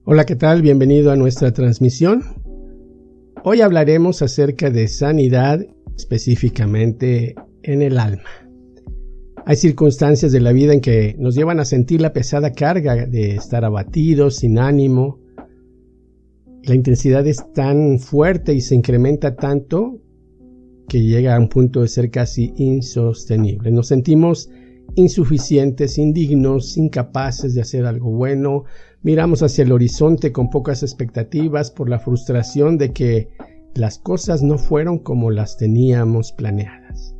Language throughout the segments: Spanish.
Hola, ¿qué tal? Bienvenido a nuestra transmisión. Hoy hablaremos acerca de sanidad, específicamente en el alma. Hay circunstancias de la vida en que nos llevan a sentir la pesada carga de estar abatidos, sin ánimo. La intensidad es tan fuerte y se incrementa tanto que llega a un punto de ser casi insostenible. Nos sentimos insuficientes, indignos, incapaces de hacer algo bueno. Miramos hacia el horizonte con pocas expectativas por la frustración de que las cosas no fueron como las teníamos planeadas.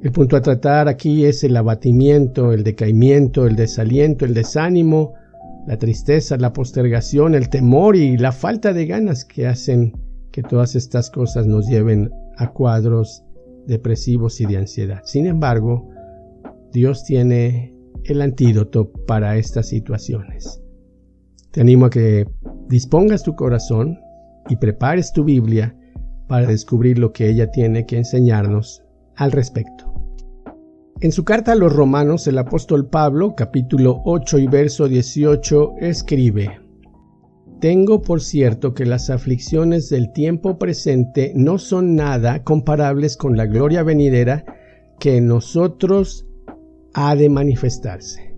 El punto a tratar aquí es el abatimiento, el decaimiento, el desaliento, el desánimo, la tristeza, la postergación, el temor y la falta de ganas que hacen que todas estas cosas nos lleven a cuadros depresivos y de ansiedad. Sin embargo, Dios tiene el antídoto para estas situaciones. Te animo a que dispongas tu corazón y prepares tu Biblia para descubrir lo que ella tiene que enseñarnos al respecto. En su carta a los Romanos, el apóstol Pablo, capítulo 8 y verso 18, escribe: Tengo por cierto que las aflicciones del tiempo presente no son nada comparables con la gloria venidera que en nosotros ha de manifestarse.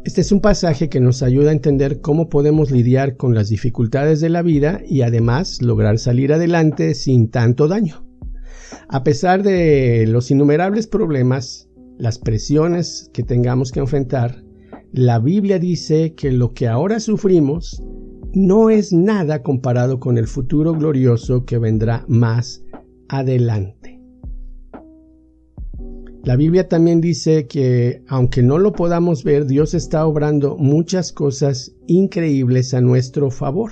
Este es un pasaje que nos ayuda a entender cómo podemos lidiar con las dificultades de la vida y además lograr salir adelante sin tanto daño. A pesar de los innumerables problemas, las presiones que tengamos que enfrentar, la Biblia dice que lo que ahora sufrimos no es nada comparado con el futuro glorioso que vendrá más adelante. La Biblia también dice que, aunque no lo podamos ver, Dios está obrando muchas cosas increíbles a nuestro favor.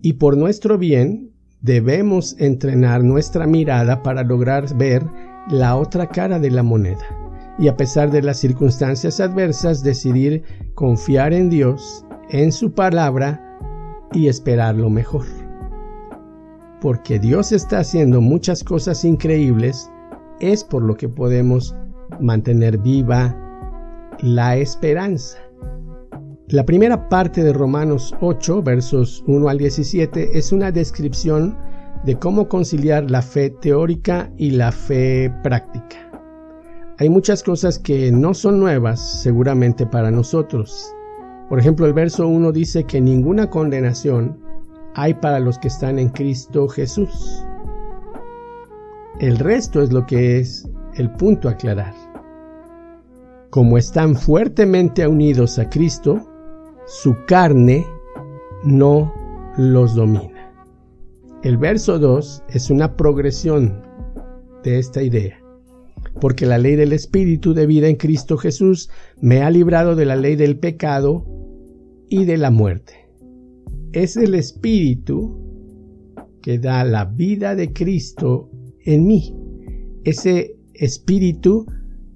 Y por nuestro bien, debemos entrenar nuestra mirada para lograr ver la otra cara de la moneda. Y a pesar de las circunstancias adversas, decidir confiar en Dios, en su palabra y esperar lo mejor. Porque Dios está haciendo muchas cosas increíbles, es por lo que podemos mantener viva la esperanza. La primera parte de Romanos 8, versos 1 al 17, es una descripción de cómo conciliar la fe teórica y la fe práctica. Hay muchas cosas que no son nuevas seguramente para nosotros. Por ejemplo, el verso 1 dice que ninguna condenación hay para los que están en Cristo Jesús. El resto es lo que es el punto a aclarar. Como están fuertemente unidos a Cristo, su carne no los domina. El verso 2 es una progresión de esta idea. Porque la ley del Espíritu de vida en Cristo Jesús me ha librado de la ley del pecado y de la muerte. Es el Espíritu que da la vida de Cristo en mí. Ese Espíritu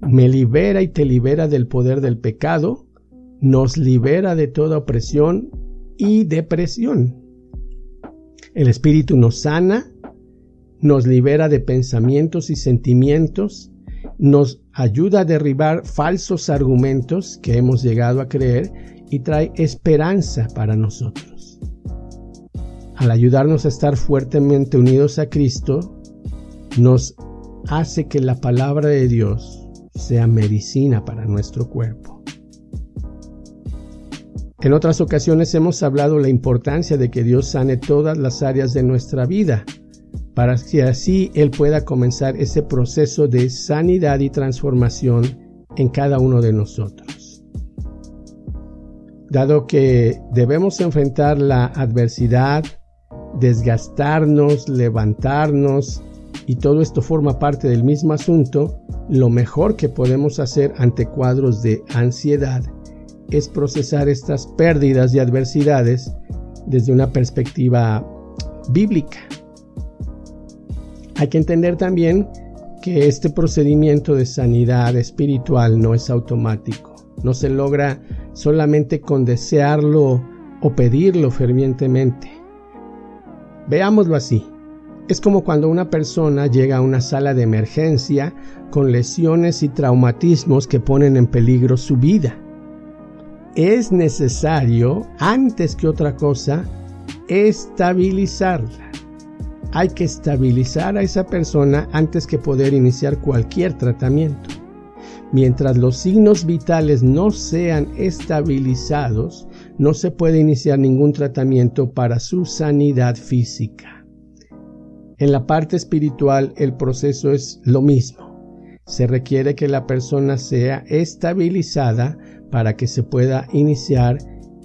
me libera y te libera del poder del pecado, nos libera de toda opresión y depresión. El Espíritu nos sana, nos libera de pensamientos y sentimientos, nos ayuda a derribar falsos argumentos que hemos llegado a creer y trae esperanza para nosotros. Al ayudarnos a estar fuertemente unidos a Cristo, nos hace que la palabra de Dios sea medicina para nuestro cuerpo. En otras ocasiones hemos hablado de la importancia de que Dios sane todas las áreas de nuestra vida, para que así Él pueda comenzar ese proceso de sanidad y transformación en cada uno de nosotros. Dado que debemos enfrentar la adversidad, desgastarnos, levantarnos, y todo esto forma parte del mismo asunto, lo mejor que podemos hacer ante cuadros de ansiedad es procesar estas pérdidas y adversidades desde una perspectiva bíblica. Hay que entender también que este procedimiento de sanidad espiritual no es automático. No se logra solamente con desearlo o pedirlo fervientemente. Veámoslo así. Es como cuando una persona llega a una sala de emergencia con lesiones y traumatismos que ponen en peligro su vida. es necesario, antes que otra cosa, estabilizarla. Hay que estabilizar a esa persona antes que poder iniciar cualquier tratamiento. Mientras los signos vitales no sean estabilizados, no se puede iniciar ningún tratamiento para su sanidad física. En la parte espiritual, el proceso es lo mismo. Se requiere que la persona sea estabilizada para que se pueda iniciar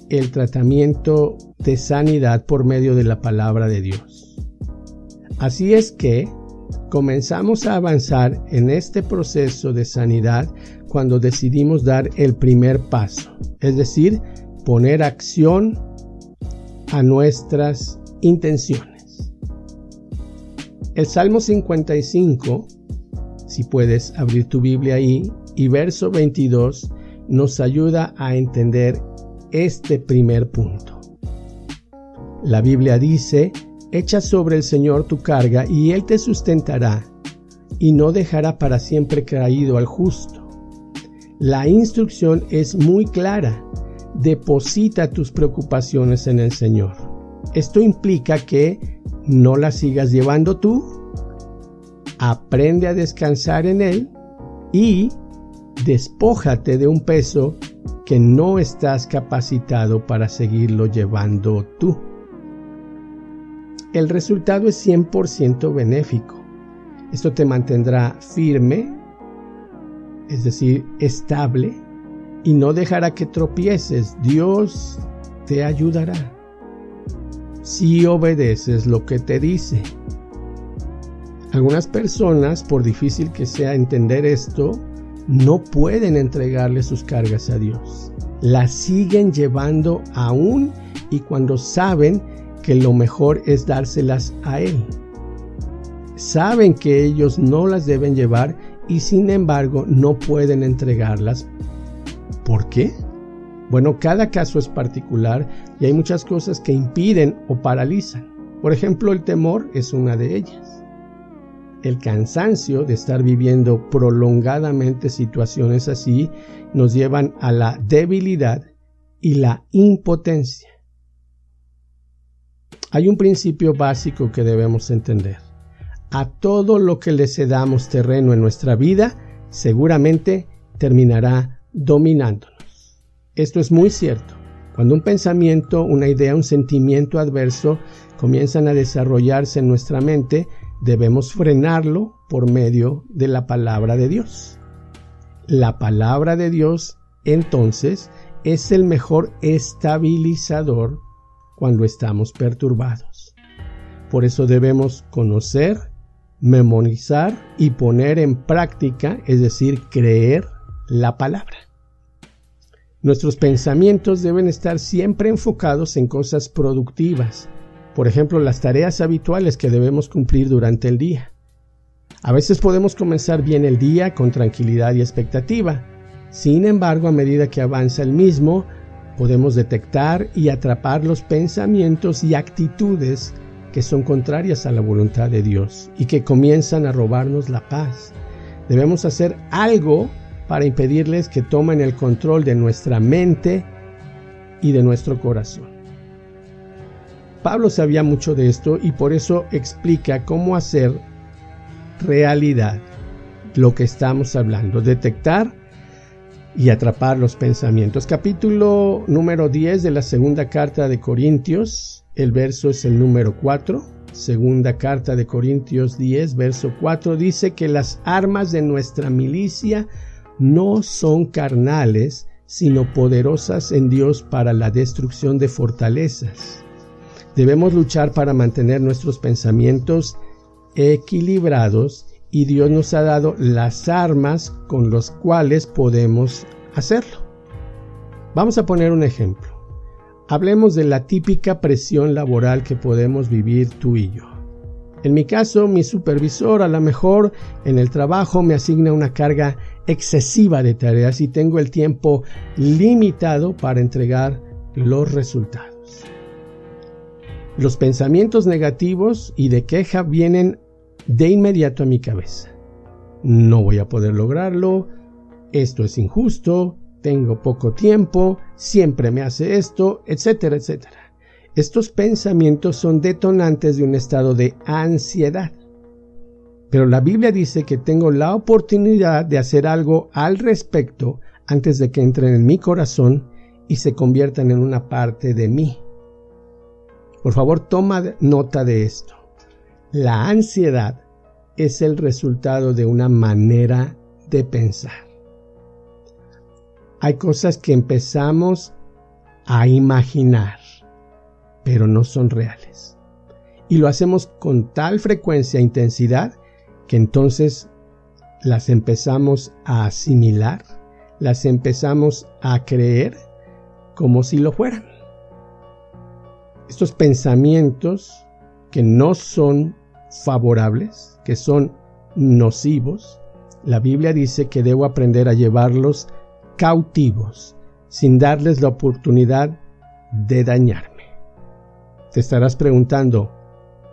el tratamiento de sanidad por medio de la palabra de Dios. Así es que comenzamos a avanzar en este proceso de sanidad cuando decidimos dar el primer paso, es decir, poner acción a nuestras intenciones. El Salmo 55, si puedes abrir tu Biblia ahí, y verso 22 nos ayuda a entender este primer punto. La Biblia dice: echa sobre el Señor tu carga y Él te sustentará, y no dejará para siempre caído al justo. La instrucción es muy clara: deposita tus preocupaciones en el Señor. Esto implica que no las sigas llevando tú, aprende a descansar en Él y despójate de un peso que no estás capacitado para seguirlo llevando tú. El resultado es 100% benéfico. Esto te mantendrá firme, es decir, estable, y no dejará que tropieces. Dios te ayudará si obedeces lo que te dice. Algunas personas, por difícil que sea entender esto, no pueden entregarle sus cargas a Dios. Las siguen llevando aún y cuando saben que lo mejor es dárselas a Él. Saben que ellos no las deben llevar y sin embargo no pueden entregarlas. ¿Por qué? Bueno, cada caso es particular y hay muchas cosas que impiden o paralizan. Por ejemplo, el temor es una de ellas. El cansancio de estar viviendo prolongadamente situaciones así nos llevan a la debilidad y la impotencia. Hay un principio básico que debemos entender. A todo lo que le cedamos terreno en nuestra vida, seguramente terminará dominándonos. Esto es muy cierto. Cuando un pensamiento, una idea, un sentimiento adverso comienzan a desarrollarse en nuestra mente, debemos frenarlo por medio de la palabra de Dios. La palabra de Dios, entonces, es el mejor estabilizador cuando estamos perturbados. Por eso debemos conocer, memorizar y poner en práctica, es decir, creer la palabra. Nuestros pensamientos deben estar siempre enfocados en cosas productivas. Por ejemplo, las tareas habituales que debemos cumplir durante el día. A veces podemos comenzar bien el día con tranquilidad y expectativa. Sin embargo, a medida que avanza el mismo, podemos detectar y atrapar los pensamientos y actitudes que son contrarias a la voluntad de Dios y que comienzan a robarnos la paz. Debemos hacer algo para impedirles que tomen el control de nuestra mente y de nuestro corazón. Pablo sabía mucho de esto y por eso explica cómo hacer realidad lo que estamos hablando, detectar y atrapar los pensamientos. Capítulo número 10 de la segunda carta de Corintios, el verso es el número 4. Segunda carta de Corintios 10, verso 4, dice que las armas de nuestra milicia no son carnales, sino poderosas en Dios para la destrucción de fortalezas. Debemos luchar para mantener nuestros pensamientos equilibrados y Dios nos ha dado las armas con las cuales podemos hacerlo. Vamos a poner un ejemplo. Hablemos de la típica presión laboral que podemos vivir tú y yo. En mi caso, mi supervisor a lo mejor en el trabajo me asigna una carga excesiva de tareas y tengo el tiempo limitado para entregar los resultados. Los pensamientos negativos y de queja vienen de inmediato a mi cabeza. No voy a poder lograrlo, esto es injusto, tengo poco tiempo, siempre me hace esto, etcétera, etcétera. Estos pensamientos son detonantes de un estado de ansiedad. Pero la Biblia dice que tengo la oportunidad de hacer algo al respecto antes de que entren en mi corazón y se conviertan en una parte de mí. Por favor, toma nota de esto. La ansiedad es el resultado de una manera de pensar. Hay cosas que empezamos a imaginar, pero no son reales. Y lo hacemos con tal frecuencia e intensidad que entonces las empezamos a asimilar, las empezamos a creer como si lo fueran. Estos pensamientos que no son favorables, que son nocivos, la Biblia dice que debo aprender a llevarlos cautivos, sin darles la oportunidad de dañarme. Te estarás preguntando,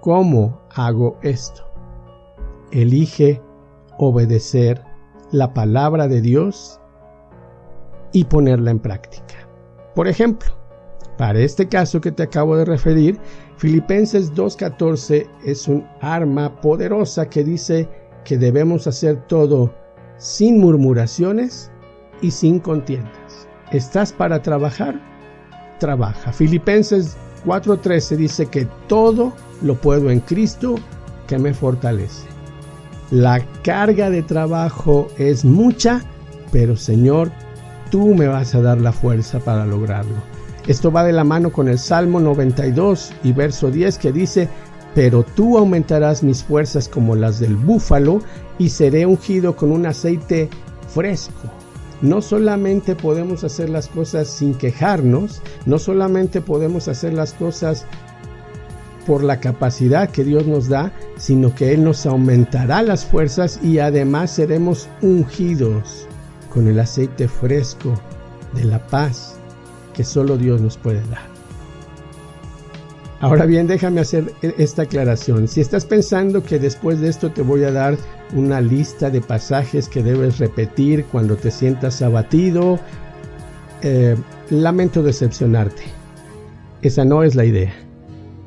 ¿cómo hago esto? Elige obedecer la palabra de Dios y ponerla en práctica. Por ejemplo, para este caso que te acabo de referir, Filipenses 2:14 es un arma poderosa que dice que debemos hacer todo sin murmuraciones y sin contiendas. ¿Estás para trabajar? Trabaja. Filipenses 4:13 dice que todo lo puedo en Cristo que me fortalece. La carga de trabajo es mucha, pero Señor, tú me vas a dar la fuerza para lograrlo. Esto va de la mano con el Salmo 92 y verso 10 que dice, pero tú aumentarás mis fuerzas como las del búfalo y seré ungido con un aceite fresco. No solamente podemos hacer las cosas sin quejarnos, no solamente podemos hacer las cosas por la capacidad que Dios nos da, sino que Él nos aumentará las fuerzas y además seremos ungidos con el aceite fresco de la paz que solo Dios nos puede dar. Ahora bien, déjame hacer esta aclaración. Si estás pensando que después de esto te voy a dar una lista de pasajes que debes repetir cuando te sientas abatido, lamento decepcionarte. Esa no es la idea.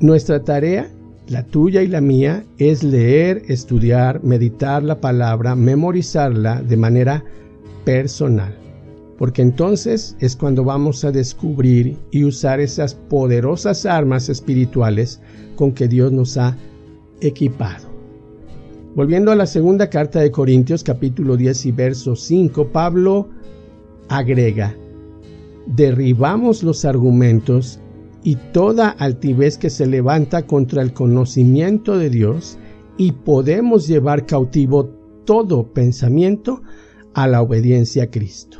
Nuestra tarea, la tuya y la mía, es leer, estudiar, meditar la palabra, memorizarla de manera personal. Porque entonces es cuando vamos a descubrir y usar esas poderosas armas espirituales con que Dios nos ha equipado. Volviendo a la segunda carta de Corintios, capítulo 10 y verso 5, Pablo agrega, derribamos los argumentos y toda altivez que se levanta contra el conocimiento de Dios y podemos llevar cautivo todo pensamiento a la obediencia a Cristo.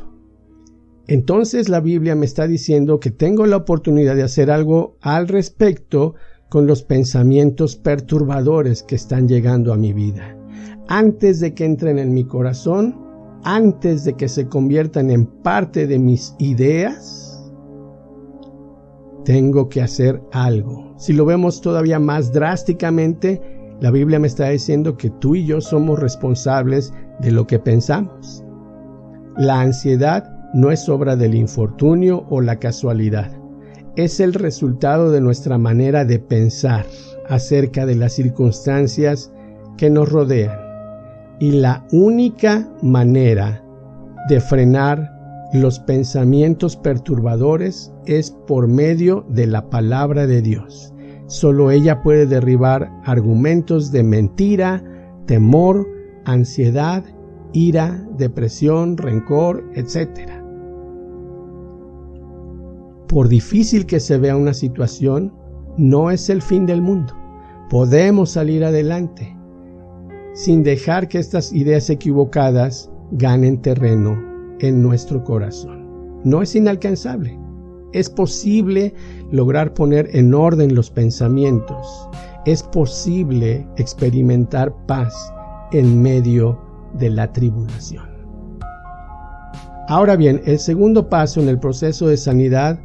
Entonces la Biblia me está diciendo que tengo la oportunidad de hacer algo al respecto con los pensamientos perturbadores que están llegando a mi vida. Antes de que entren en mi corazón, antes de que se conviertan en parte de mis ideas, tengo que hacer algo. Si lo vemos todavía más drásticamente, la Biblia me está diciendo que tú y yo somos responsables de lo que pensamos. La ansiedad no es obra del infortunio o la casualidad. Es el resultado de nuestra manera de pensar acerca de las circunstancias que nos rodean. Y la única manera de frenar los pensamientos perturbadores es por medio de la palabra de Dios. Solo ella puede derribar argumentos de mentira, temor, ansiedad, ira, depresión, rencor, etc. Por difícil que se vea una situación, no es el fin del mundo. Podemos salir adelante sin dejar que estas ideas equivocadas ganen terreno en nuestro corazón. No es inalcanzable. Es posible lograr poner en orden los pensamientos. Es posible experimentar paz en medio de la tribulación. Ahora bien, el segundo paso en el proceso de sanidad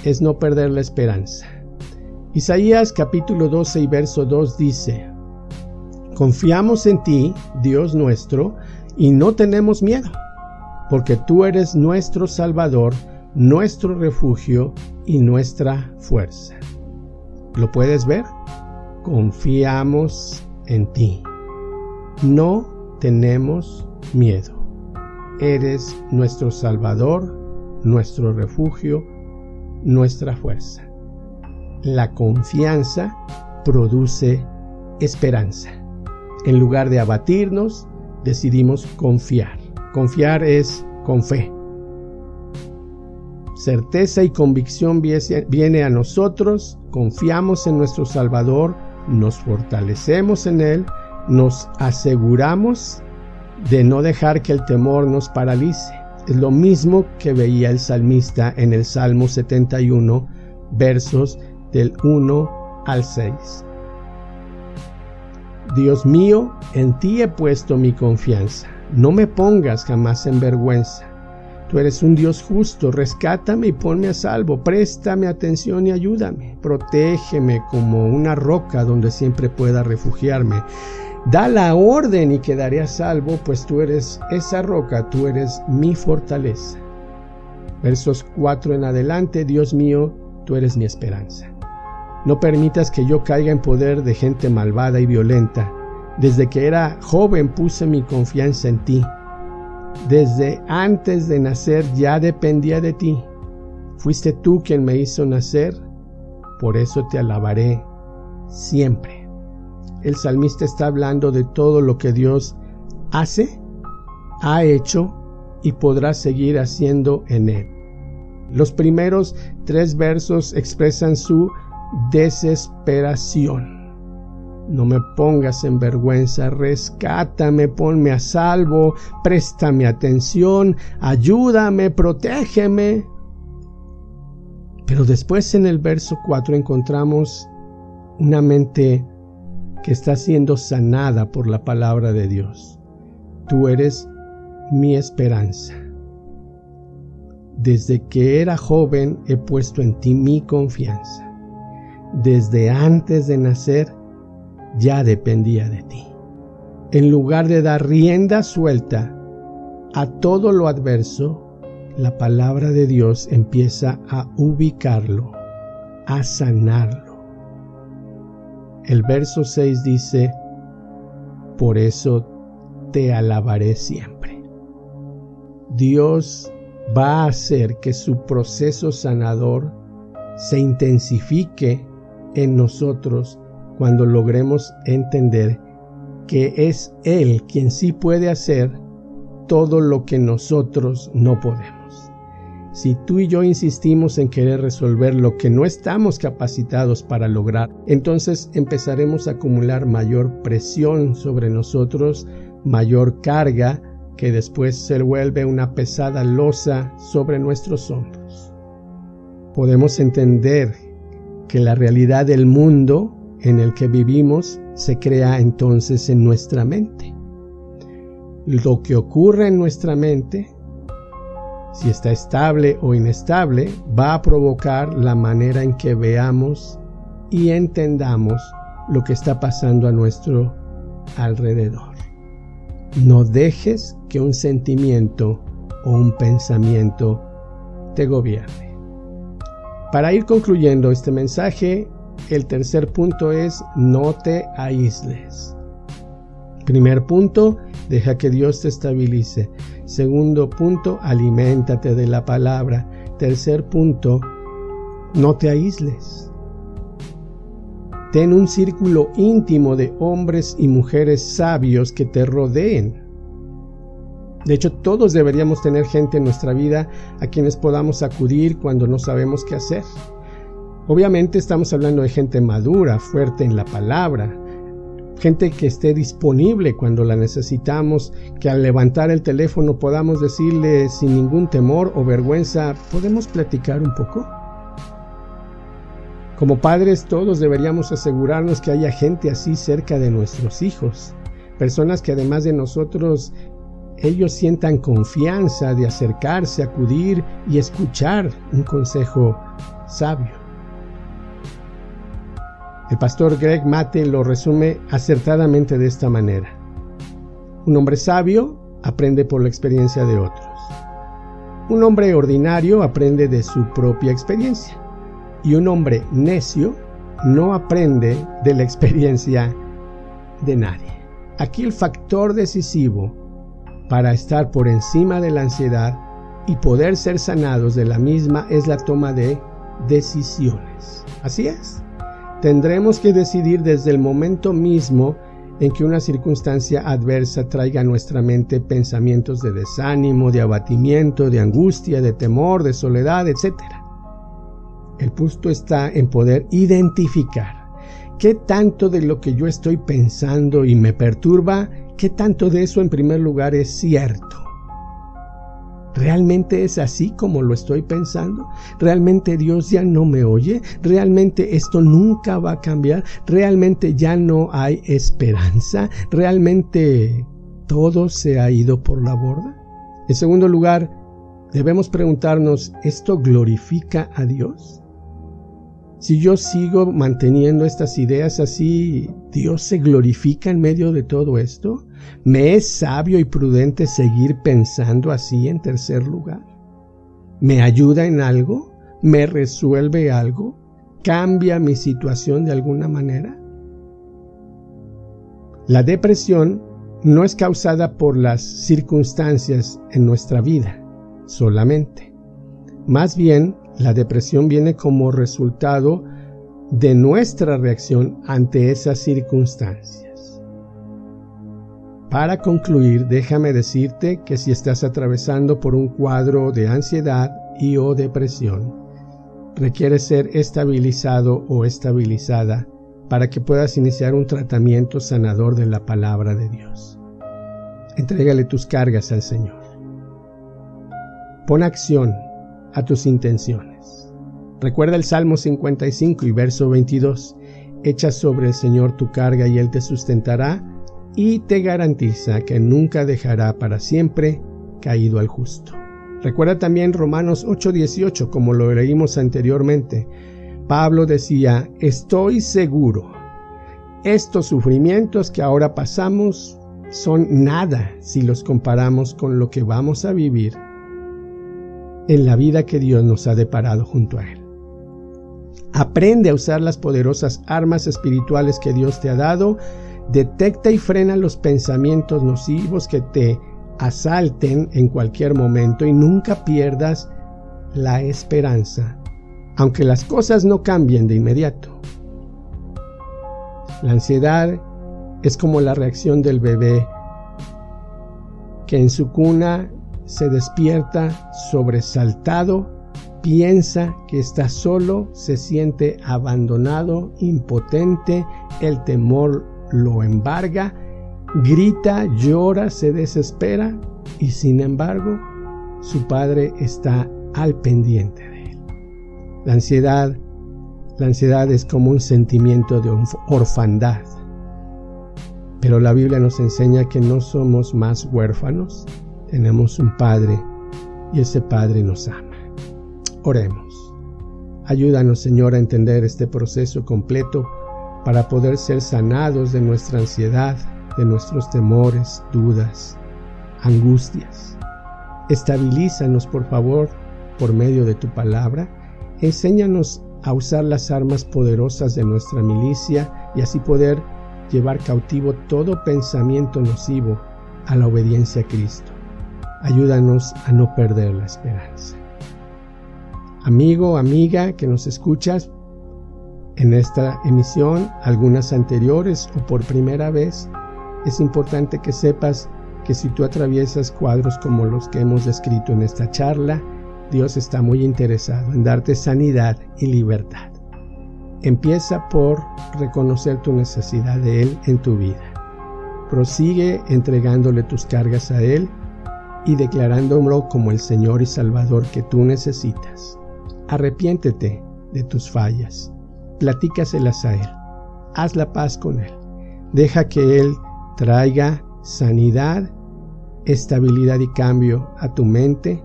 es no perder la esperanza. Isaías capítulo 12 y verso 2 dice: confiamos en ti, Dios nuestro, y no tenemos miedo. porque tú eres nuestro Salvador, nuestro refugio y nuestra fuerza. ¿Lo puedes ver? Confiamos en ti. No tenemos miedo. Eres nuestro Salvador, nuestro refugio, nuestra fuerza. La confianza produce esperanza. En lugar de abatirnos, decidimos confiar. Confiar es con fe. Certeza y convicción viene a nosotros, confiamos en nuestro Salvador, nos fortalecemos en Él, nos aseguramos de no dejar que el temor nos paralice. Es lo mismo que veía el salmista en el Salmo 71, versos del 1 al 6. Dios mío, en ti he puesto mi confianza. No me pongas jamás en vergüenza. Tú eres un Dios justo, rescátame y ponme a salvo, préstame atención y ayúdame. Protégeme como una roca donde siempre pueda refugiarme. Da la orden y quedaré a salvo, pues tú eres esa roca, tú eres mi fortaleza. Versos 4 en adelante, Dios mío, tú eres mi esperanza. No permitas que yo caiga en poder de gente malvada y violenta. Desde que era joven puse mi confianza en ti. Desde antes de nacer ya dependía de ti. Fuiste tú quien me hizo nacer, por eso te alabaré siempre. El salmista está hablando de todo lo que Dios hace, ha hecho y podrá seguir haciendo en él. Los primeros 3 versos expresan su desesperación. No me pongas en vergüenza, rescátame, ponme a salvo, préstame atención, ayúdame, protégeme. Pero después en el verso 4 encontramos una mente que está siendo sanada por la palabra de Dios. Tú eres mi esperanza. Desde que era joven he puesto en ti mi confianza. Desde antes de nacer ya dependía de ti. En lugar de dar rienda suelta a todo lo adverso, la palabra de Dios empieza a ubicarlo, a sanarlo. El verso 6 dice, por eso te alabaré siempre. Dios va a hacer que su proceso sanador se intensifique en nosotros cuando logremos entender que es Él quien sí puede hacer todo lo que nosotros no podemos. Si tú y yo insistimos en querer resolver lo que no estamos capacitados para lograr, entonces empezaremos a acumular mayor presión sobre nosotros, mayor carga que después se vuelve una pesada losa sobre nuestros hombros. Podemos entender que la realidad del mundo en el que vivimos se crea entonces en nuestra mente. Lo que ocurre en nuestra mente, si está estable o inestable, va a provocar la manera en que veamos y entendamos lo que está pasando a nuestro alrededor. No dejes que un sentimiento o un pensamiento te gobierne. Para ir concluyendo este mensaje, el tercer punto es no te aísles. Primer punto, deja que Dios te estabilice. Segundo punto, aliméntate de la palabra. Tercer punto, no te aísles. Ten un círculo íntimo de hombres y mujeres sabios que te rodeen. De hecho, todos deberíamos tener gente en nuestra vida a quienes podamos acudir cuando no sabemos qué hacer. Obviamente estamos hablando de gente madura, fuerte en la palabra, gente que esté disponible cuando la necesitamos, que al levantar el teléfono podamos decirle sin ningún temor o vergüenza, ¿podemos platicar un poco? Como padres todos deberíamos asegurarnos que haya gente así cerca de nuestros hijos, personas que además de nosotros, ellos sientan confianza de acercarse, acudir y escuchar un consejo sabio. El pastor Greg Mate lo resume acertadamente de esta manera. Un hombre sabio aprende por la experiencia de otros. Un hombre ordinario aprende de su propia experiencia y un hombre necio no aprende de la experiencia de nadie. Aquí el factor decisivo para estar por encima de la ansiedad y poder ser sanados de la misma es la toma de decisiones. Así es. Tendremos que decidir desde el momento mismo en que una circunstancia adversa traiga a nuestra mente pensamientos de desánimo, de abatimiento, de angustia, de temor, de soledad, etc. El punto está en poder identificar qué tanto de lo que yo estoy pensando y me perturba, qué tanto de eso en primer lugar es cierto. ¿Realmente es así como lo estoy pensando? ¿Realmente Dios ya no me oye? ¿Realmente esto nunca va a cambiar? ¿Realmente ya no hay esperanza? ¿Realmente todo se ha ido por la borda? En segundo lugar, debemos preguntarnos, ¿esto glorifica a Dios? Si yo sigo manteniendo estas ideas así, ¿Dios se glorifica en medio de todo esto? ¿Me es sabio y prudente seguir pensando así en tercer lugar? ¿Me ayuda en algo? ¿Me resuelve algo? ¿Cambia mi situación de alguna manera? La depresión no es causada por las circunstancias en nuestra vida solamente. Más bien, la depresión viene como resultado de nuestra reacción ante esas circunstancias. Para concluir, déjame decirte que si estás atravesando por un cuadro de ansiedad y o depresión, requiere ser estabilizado o estabilizada para que puedas iniciar un tratamiento sanador de la palabra de Dios. Entrégale tus cargas al Señor. Pon acción a tus intenciones. Recuerda el Salmo 55 y verso 22. Echa sobre el Señor tu carga y Él te sustentará y te garantiza que nunca dejará para siempre caído al justo. Recuerda también Romanos 8:18, como lo leímos anteriormente. Pablo decía, estoy seguro, estos sufrimientos que ahora pasamos son nada si los comparamos con lo que vamos a vivir en la vida que Dios nos ha deparado junto a Él. Aprende a usar las poderosas armas espirituales que Dios te ha dado. Detecta y frena los pensamientos nocivos que te asalten en cualquier momento y nunca pierdas la esperanza, aunque las cosas no cambien de inmediato. La ansiedad es como la reacción del bebé que en su cuna se despierta sobresaltado, piensa que está solo, se siente abandonado, impotente, el temor lo embarga, grita, llora, se desespera y sin embargo su padre está al pendiente de él. La ansiedad es como un sentimiento de orfandad, pero la Biblia nos enseña que no somos más huérfanos. Tenemos un Padre y ese Padre nos ama. Oremos. Ayúdanos, Señor, a entender este proceso completo para poder ser sanados de nuestra ansiedad, de nuestros temores, dudas, angustias. Estabilízanos, por favor, por medio de tu palabra. Enséñanos a usar las armas poderosas de nuestra milicia y así poder llevar cautivo todo pensamiento nocivo a la obediencia a Cristo. Ayúdanos a no perder la esperanza. Amigo, amiga que nos escuchas en esta emisión, algunas anteriores o por primera vez, es importante que sepas que si tú atraviesas cuadros como los que hemos descrito en esta charla, Dios está muy interesado en darte sanidad y libertad. Empieza por reconocer tu necesidad de Él en tu vida. Prosigue entregándole tus cargas a Él y declarándolo como el Señor y Salvador que tú necesitas. Arrepiéntete de tus fallas, platícaselas a Él, haz la paz con Él, deja que Él traiga sanidad, estabilidad y cambio a tu mente,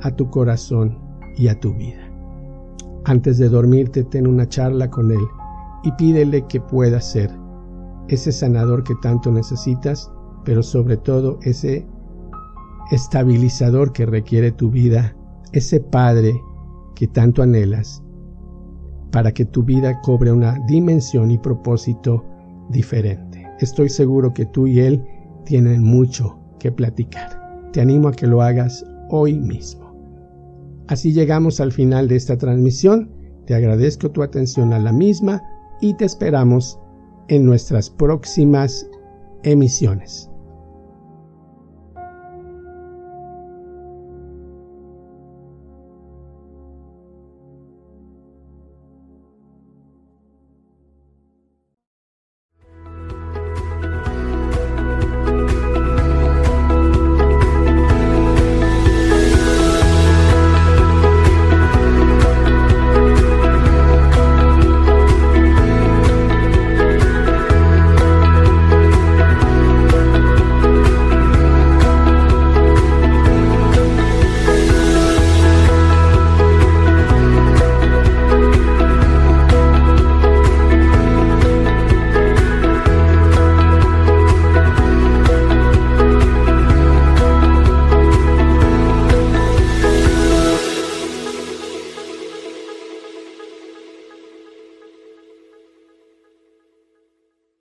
a tu corazón y a tu vida. Antes de dormirte, ten una charla con Él y pídele que pueda ser ese sanador que tanto necesitas, pero sobre todo ese estabilizador que requiere tu vida, ese Padre que tanto anhelas, para que tu vida cobre una dimensión y propósito diferente. Estoy seguro que tú y Él tienen mucho que platicar. Te animo a que lo hagas hoy mismo. Así llegamos al final de esta transmisión. Te agradezco tu atención a la misma y te esperamos en nuestras próximas emisiones.